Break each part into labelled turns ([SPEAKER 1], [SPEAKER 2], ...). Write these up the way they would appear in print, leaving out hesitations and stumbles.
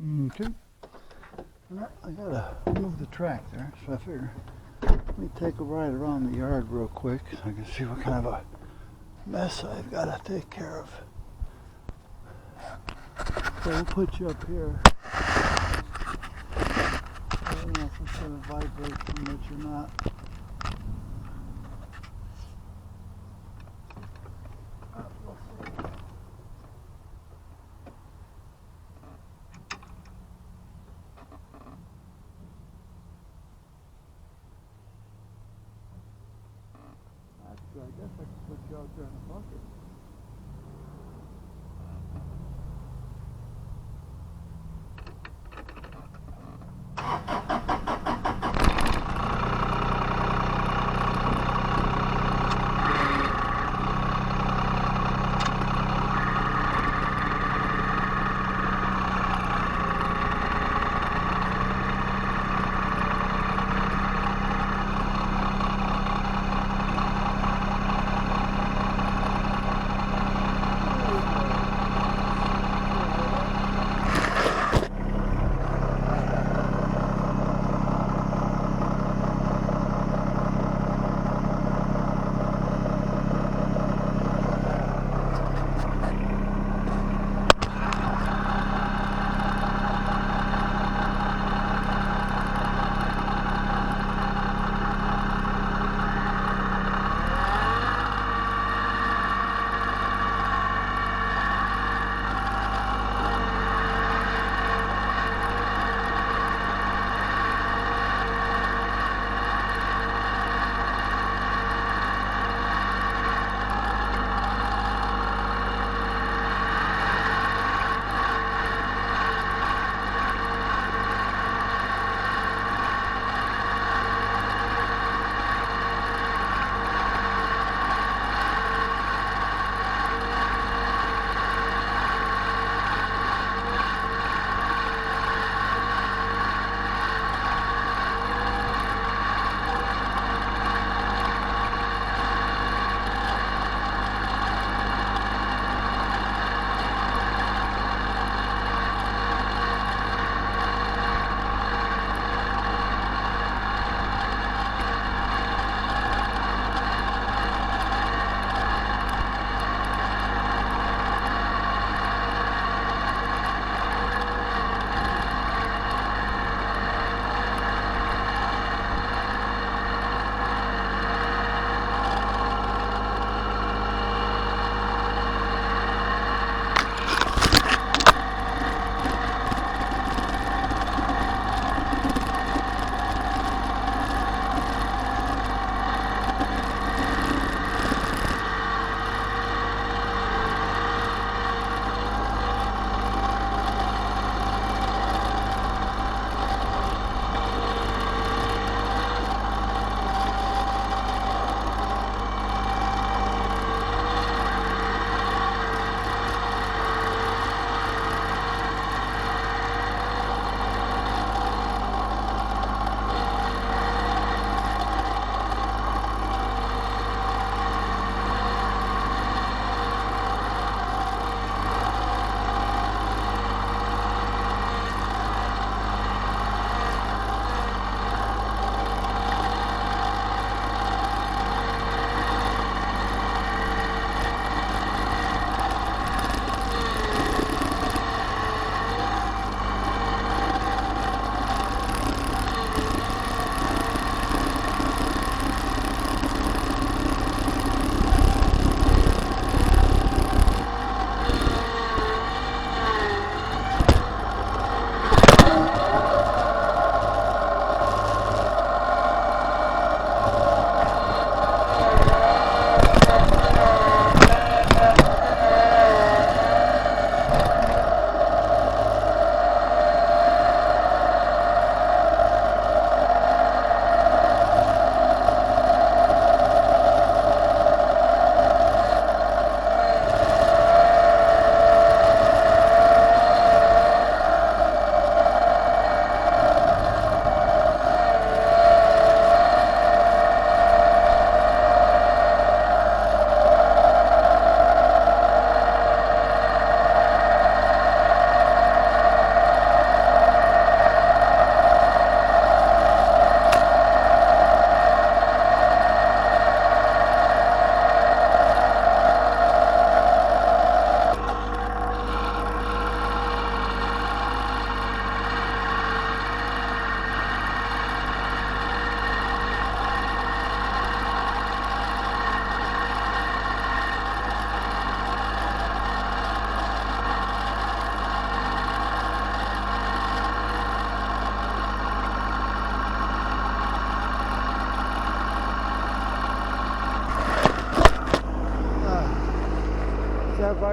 [SPEAKER 1] Okay. Well, I gotta move the tractor, so I figure let me take a ride around the yard real quick so I can see what kind of a mess I've gotta take care of. So we'll put you up here. I don't know if it's gonna vibrate too much or not. Actually, I guess I could put you out there in a bucket.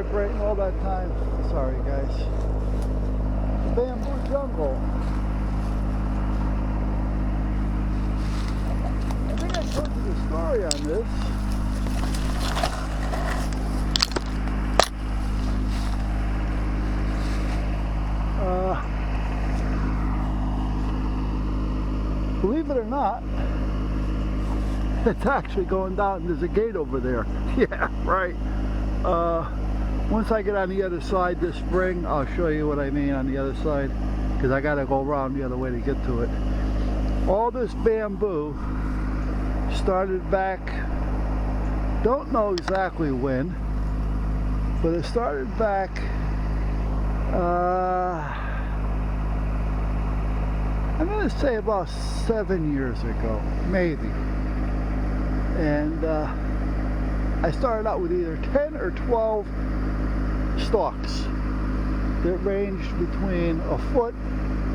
[SPEAKER 1] vibrating all that time. Sorry guys. The bamboo jungle. I think I told you the story on this. Believe it or not, it's actually going down. There's a gate over there. Yeah, right. Once I get on the other side this spring, I'll show you what I mean on the other side, because I got to go around the other way to get to it. All this bamboo started back, don't know exactly when, but it started back I'm going to say about 7 years ago, maybe. And I started out with either 10 or 12 stalks that ranged between a foot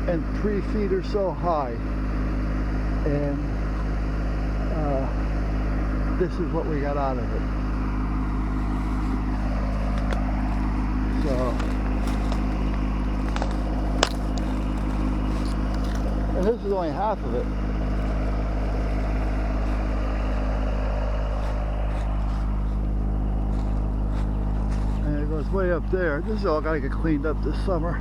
[SPEAKER 1] and 3 feet or so high. And this is what we got out of it. So, and this is only half of it. And it goes way up there. This is all got to get cleaned up this summer.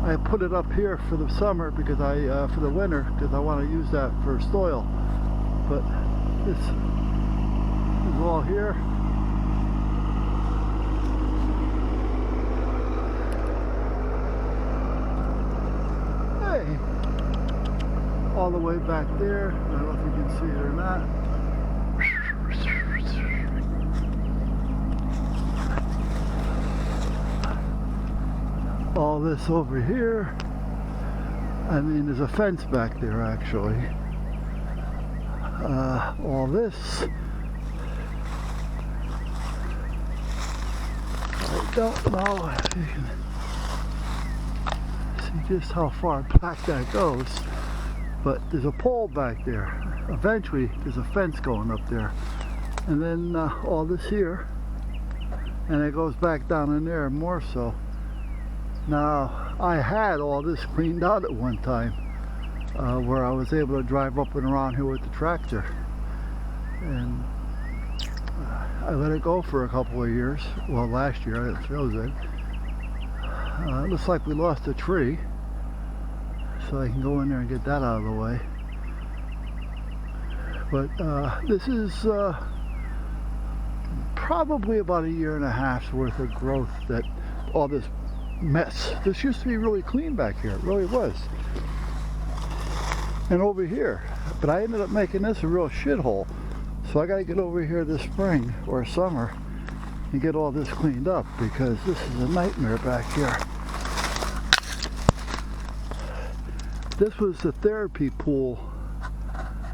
[SPEAKER 1] I put it up here for the summer because for the winter, because I want to use that for soil. But this is all here. Hey, all the way back there. I don't know if you can see it or not. All this over here. I mean, there's a fence back there actually. All this. I don't know if you can see just how far back that goes, but there's a pole back there. Eventually, there's a fence going up there, and then all this here, and it goes back down in there more so. Now, I had all this cleaned out at one time, where I was able to drive up and around here with the tractor. And I let it go for a couple of years. Well, last year, it shows it. It looks like we lost a tree, so I can go in there and get that out of the way. But this is probably about 1.5 years worth of growth that all this mess. This used to be really clean back here. It really was. And over here. But I ended up making this a real shithole. So I got to get over here this spring or summer and get all this cleaned up, because this is a nightmare back here. This was the therapy pool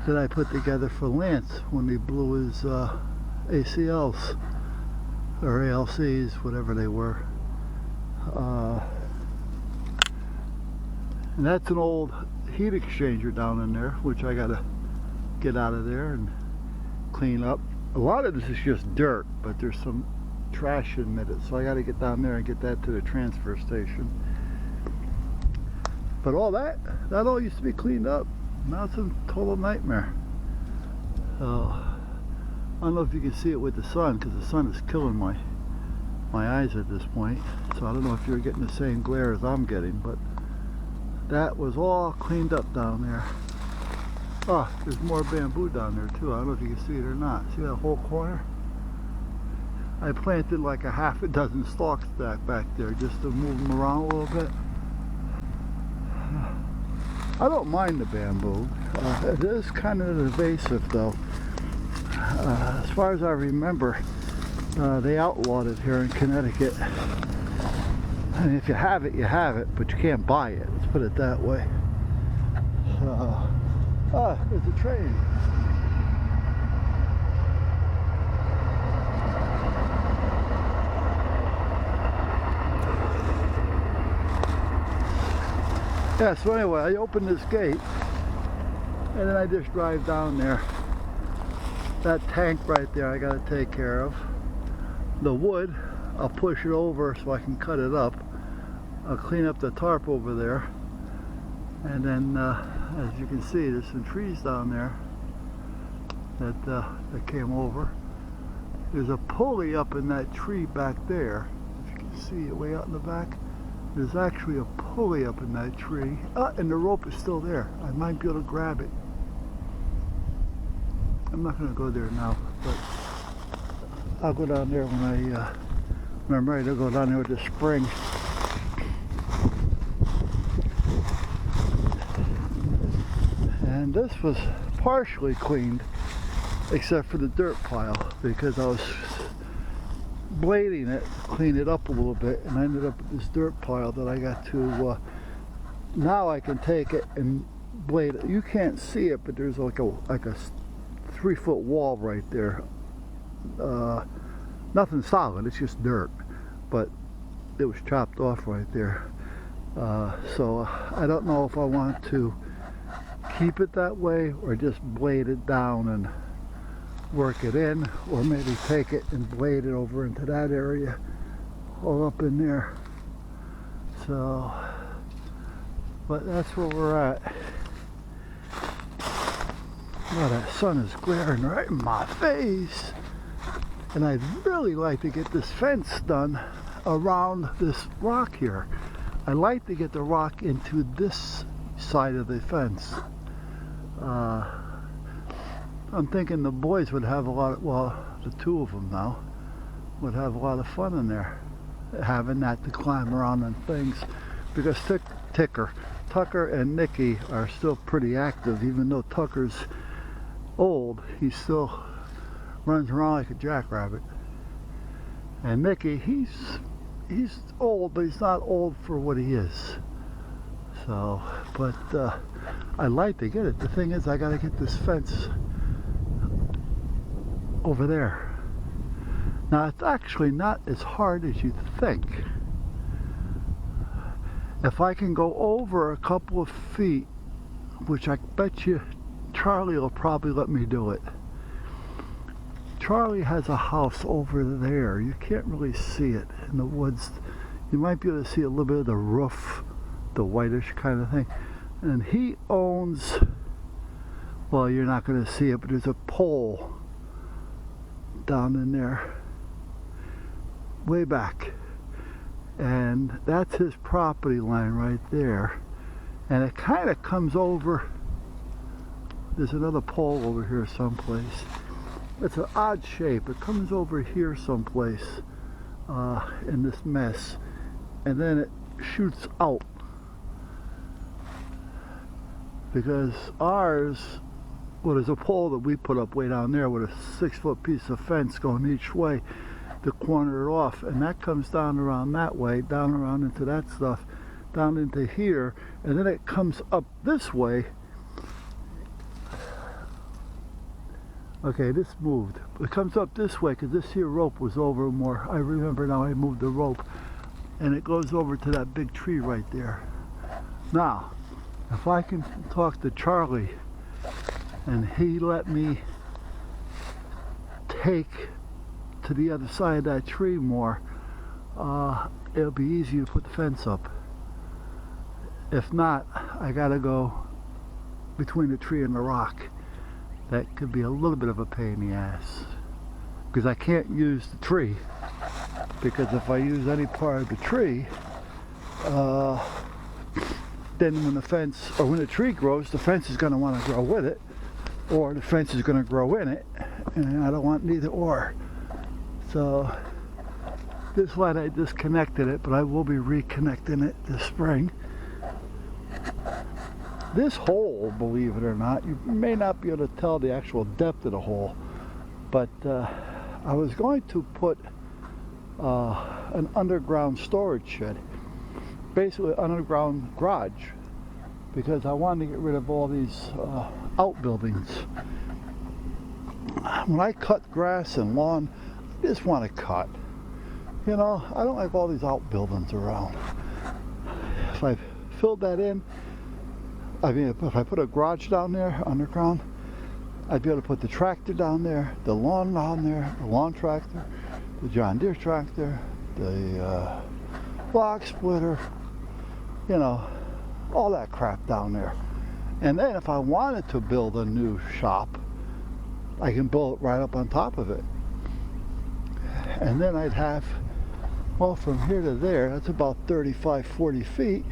[SPEAKER 1] that I put together for Lance when he blew his ACLs or ALCs, whatever they were. And that's an old heat exchanger down in there, which I gotta get out of there and clean up. A lot of this is just dirt, but there's some trash in it, so I gotta get down there and get that to the transfer station. But all that all used to be cleaned up. Now it's a total nightmare. I don't know if you can see it with the sun, because the sun is killing my eyes at this point. So I don't know if you're getting the same glare as I'm getting, but that was all cleaned up down there. Oh, there's more bamboo down there too. I don't know if you can see it or not. See that whole corner? I planted like a half a dozen stalks back there just to move them around a little bit. I don't mind the bamboo. It is kind of invasive though. As far as I remember, they outlawed it here in Connecticut. I mean, if you have it, you have it, but you can't buy it. Let's put it that way. There's a train. Yeah, so anyway, I open this gate, and then I just drive down there. That tank right there I gotta take care of. The wood, I'll push it over so I can cut it up. I'll clean up the tarp over there, and then as you can see, there's some trees down there that came over. There's a pulley up in that tree back there. If you can see it way out in the back, there's actually a pulley up in that tree. And the rope is still there. I might be able to grab it. I'm not going to go there now, but I'll go down there when I'm ready to go down there with the spring. And this was partially cleaned, except for the dirt pile, because I was blading it to clean it up a little bit, and I ended up with this dirt pile that I got to, now I can take it and blade it. You can't see it, but there's like a 3-foot wall right there. Nothing solid, it's just dirt, but it was chopped off right there. So I don't know if I want to keep it that way or just blade it down and work it in, or maybe take it and blade it over into that area, all up in there. So, but that's where we're at. Oh, that sun is glaring right in my face. And I'd really like to get this fence done around this rock here. I like to get the rock into this side of the fence. I'm thinking the boys would have a lot of, well, the two of them now, would have a lot of fun in there, having that to climb around and things, because Tucker and Nikki are still pretty active. Even though Tucker's old, he still runs around like a jackrabbit. And Nikki, he's old, but he's not old for what he is. So, but I like to get it. The thing is, I got to get this fence over there. Now, it's actually not as hard as you think. If I can go over a couple of feet, which I bet you Charlie will probably let me do it. Charlie has a house over there. You can't really see it in the woods. You might be able to see a little bit of the roof, the whitish kind of thing. And he owns, well, you're not going to see it, but there's a pole down in there, way back. And that's his property line right there. And it kind of comes over. There's another pole over here someplace. It's an odd shape. It comes over here someplace in this mess, and then it shoots out, because ours, well, there's a pole that we put up way down there with a 6-foot piece of fence going each way to corner it off, and that comes down around that way, down around into that stuff, down into here, and then it comes up this way. Okay, this moved. It comes up this way because this here rope was over more. I remember now, I moved the rope, and it goes over to that big tree right there. Now, if I can talk to Charlie and he let me take to the other side of that tree more, it'll be easy to put the fence up. If not, I gotta go between the tree and the rock. That could be a little bit of a pain in the ass, because I can't use the tree, because if I use any part of the tree, then when the fence, or when the tree grows, the fence is going to want to grow with it, or the fence is going to grow in it, and I don't want neither or. So this one I disconnected it, but I will be reconnecting it this spring. This hole, believe it or not, you may not be able to tell the actual depth of the hole, but I was going to put an underground storage shed, basically an underground garage, because I wanted to get rid of all these outbuildings. When I cut grass and lawn, I just want to cut. You know, I don't like all these outbuildings around. If I filled that in, I mean, if I put a garage down there, underground, I'd be able to put the tractor down there, the lawn down there, the lawn tractor, the John Deere tractor, the block splitter, you know, all that crap down there. And then if I wanted to build a new shop, I can build it right up on top of it. And then I'd have, well, from here to there, that's about 35, 40 feet.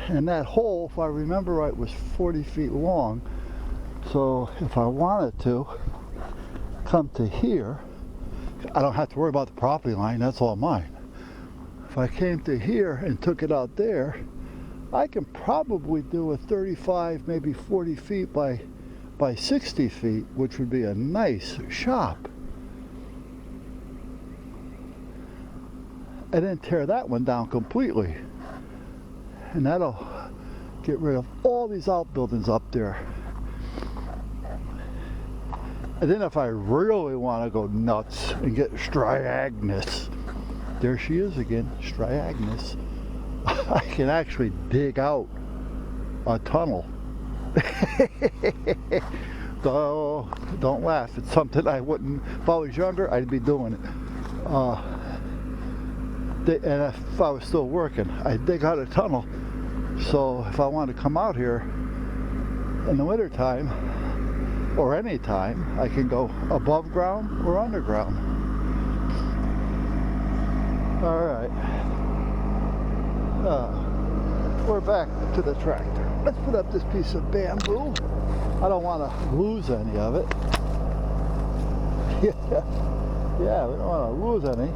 [SPEAKER 1] And that hole, if I remember right, was 40 feet long. So if I wanted to come to here, I don't have to worry about the property line, that's all mine. If I came to here and took it out there, I can probably do a 35, maybe 40 feet by 60 feet, which would be a nice shop. And then tear that one down completely. And that'll get rid of all these outbuildings up there. And then if I really want to go nuts and get Striagnus, there she is again, Striagnus, I can actually dig out a tunnel. So, don't laugh, it's something I wouldn't, if I was younger, I'd be doing it. And if I was still working, I'd dig out a tunnel. So if I want to come out here in the winter time, or any time, I can go above ground or underground. All right. We're back to the tractor. Let's put up this piece of bamboo. I don't want to lose any of it. Yeah, we don't want to lose any.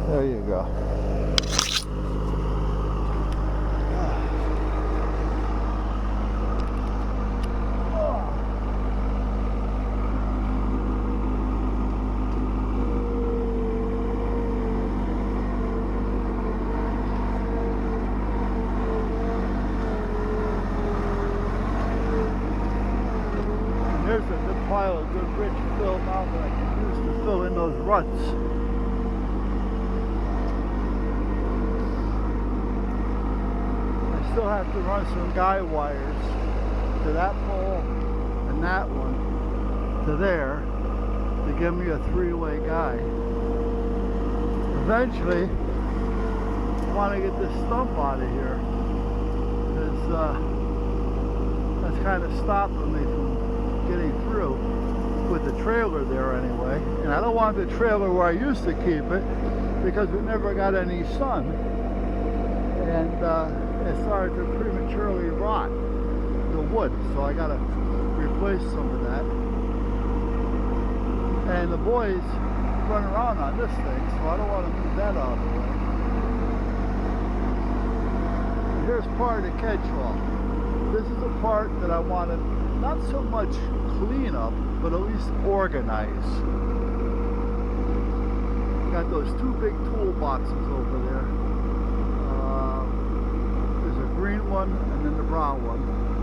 [SPEAKER 1] There you go. There's a good pile of good rich fill now that I can use to fill in those ruts. I still have to run some guy wires to that pole and that one to there to give me a three-way guy. Eventually, I want to get this stump out of here because that's kind of stopping me from getting through with the trailer there anyway. And I don't want the trailer where I used to keep it because it never got any sun. And it started to prematurely rot the wood. So I got to replace some of that. And the boys run around on this thing, so I don't want to move that out of the way. And here's part of the catch-all. This is the part that I want to not so much clean up, but at least organize. Got those two big toolboxes over there. There's a green one and then the brown one.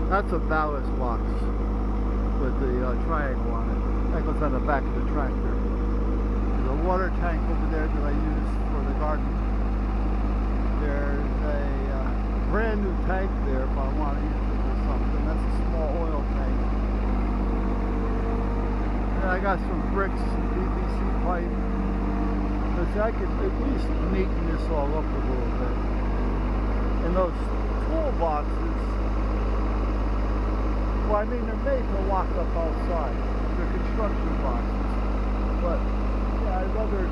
[SPEAKER 1] That's a ballast box with the triangle on it. That goes on the back of the tractor. There's a water tank over there that I use for the garden. There's a brand new tank there if I want to use it for something. That's a small oil tank. And I got some bricks and PVC pipe. Because I could at least neaten this all up a little bit. And those toolboxes, well, I mean, they're made to lock up outside. They're construction boxes. But, yeah, I'd rather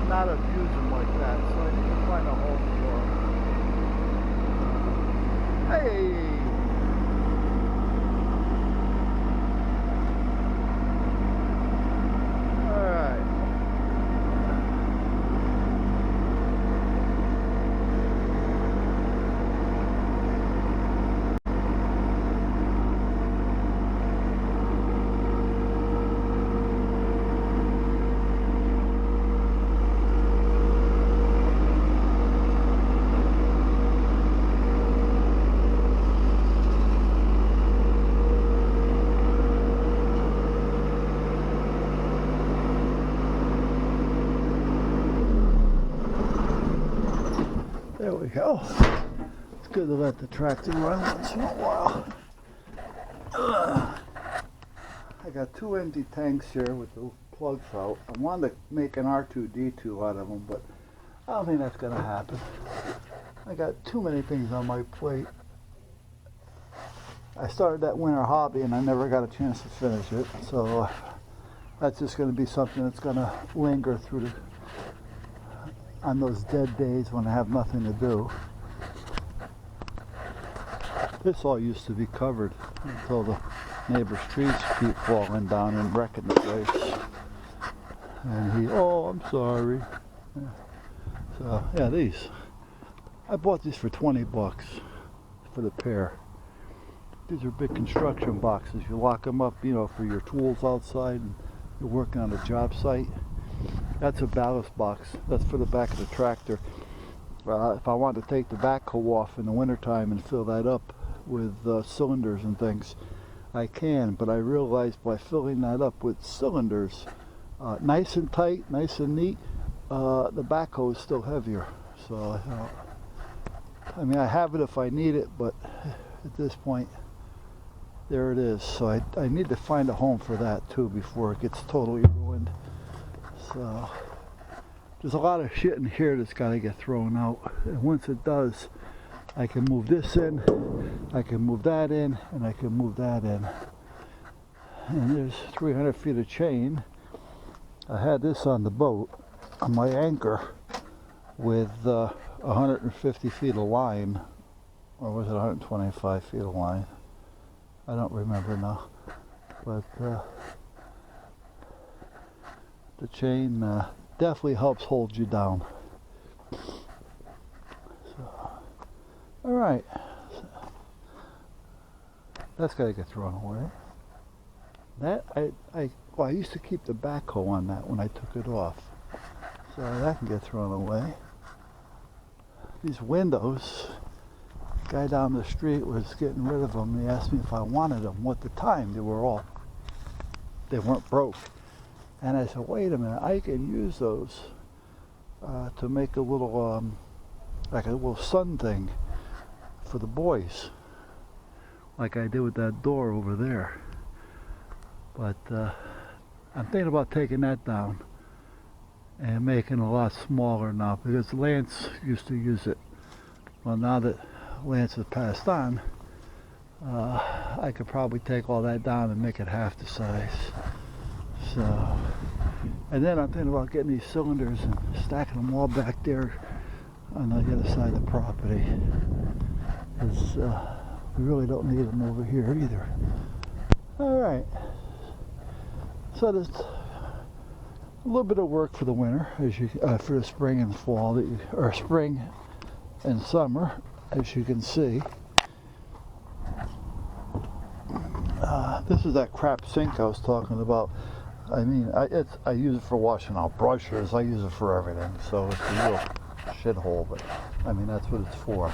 [SPEAKER 1] not abuse them like that, so I need to find a home for them. Hey! There we go. It's good to let the tractor run once in a while. I got two empty tanks here with the plugs out. I wanted to make an R2-D2 out of them, but I don't think that's gonna happen. I got too many things on my plate. I started that winter hobby and I never got a chance to finish it, so that's just going to be something that's going to linger through on those dead days when I have nothing to do. This all used to be covered until the neighbor's trees keep falling down and wrecking the place. And oh, I'm sorry. So yeah, these. I bought these for 20 bucks for the pair. These are big construction boxes. You lock them up, you know, for your tools outside and you're working on a job site. That's a ballast box. That's for the back of the tractor. If I want to take the backhoe off in the wintertime and fill that up with cylinders and things, I can, but I realized by filling that up with cylinders, nice and tight, nice and neat, the backhoe is still heavier. So, I mean, I have it if I need it, but at this point, there it is. So I need to find a home for that too before it gets totally ruined. So there's a lot of shit in here that's got to get thrown out. And once it does, I can move this in, I can move that in, and I can move that in. And there's 300 feet of chain. I had this on the boat, on my anchor, with 150 feet of line. Or was it 125 feet of line? I don't remember now, but the chain definitely helps hold you down. So, all right, so, that's got to get thrown away. That I used to keep the backhoe on that when I took it off, so that can get thrown away. These windows. Guy down the street was getting rid of them. He asked me if I wanted them. At the time, they weren't broke. And I said, wait a minute, I can use those to make a little, like a little sun thing for the boys, like I did with that door over there. But I'm thinking about taking that down and making it a lot smaller now, because Lance used to use it. Well, now that Lance has passed on, I could probably take all that down and make it half the size. So, and then I'm thinking about getting these cylinders and stacking them all back there on the other side of the property, because we really don't need them over here either. All right, so there's a little bit of work for the winter, as you for the spring and fall, or spring and summer, as you can see. This is that crap sink I was talking about. I mean, I use it for washing out brushes. I use it for everything. So it's a real shithole, but I mean, that's what it's for.